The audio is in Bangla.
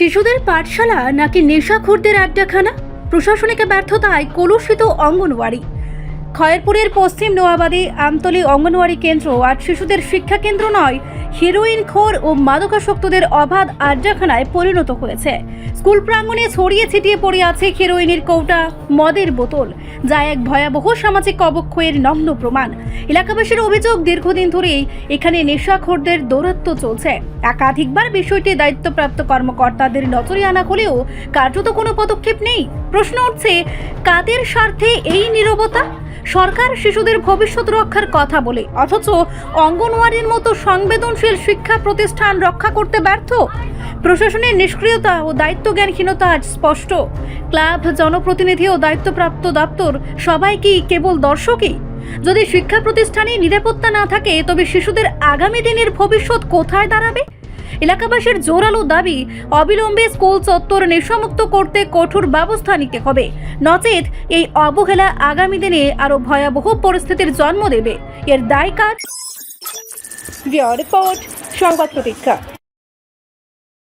শিশুদের পাঠশালা নাকি নেশাখোরদের আড্ডাখানা? প্রশাসনিক ব্যর্থতায় কলুষিত অঙ্গনওয়াড়ি। খয়েরপুরের পশ্চিম নোয়াবাদী আমতলী অঙ্গনওয়াড়ি কেন্দ্র আর শিশুদের শিক্ষা কেন্দ্র নয়, হিরোইন খোর ও মাদকাসক্তদের অবাধ আড্ডাখানায় পরিণত হয়েছে। স্কুল প্রাঙ্গণে ছড়িয়ে ছিটিয়ে পড়ে আছে হিরোইনের কৌটা, মদের বোতল, যা এক ভয়াবহ সামাজিক অবক্ষয়ের নগ্ন প্রমাণ। এলাকাবাসীর অভিযোগ, দীর্ঘদিন ধরেই এখানে নেশাখোরদের দৌরাত্ম্য চলছে। একাধিকবার বিষয়টি দায়িত্বপ্রাপ্ত কর্মকর্তাদের নজরে আনা হলেও কার্যত কোনো পদক্ষেপ নেই। প্রশ্ন উঠছে, কাদের স্বার্থে এই নীরবতা? সরকার শিশুদের ভবিষ্যৎ রক্ষার কথা বলে, অথচ অঙ্গনওয়াড়ির মতো সংবেদনশীল শিক্ষা প্রতিষ্ঠান রক্ষা করতে ব্যর্থ। প্রশাসনের নিষ্ক্রিয়তা ও দায়িত্বজ্ঞানহীনতা আজ স্পষ্ট। ক্লাব, জনপ্রতিনিধি ও দায়িত্বপ্রাপ্ত দপ্তর সবাই কি কেবল দর্শকই? যদি শিক্ষা প্রতিষ্ঠানে নিরাপত্তা না থাকে, তবে শিশুদের আগামী দিনের ভবিষ্যৎ কোথায় দাঁড়াবে? এলাকাবাসীর জোরালো দাবি, অবিলম্বে স্কুল চত্বর নেশামুক্ত করতে কঠোর ব্যবস্থা নিতে হবে, নচেত এই অবহেলা আগামী দিনে আরো ভয়াবহ পরিস্থিতির জন্ম দেবে। এর দায় কার? রিপোর্ট, সংবাদ প্রতীক্ষা।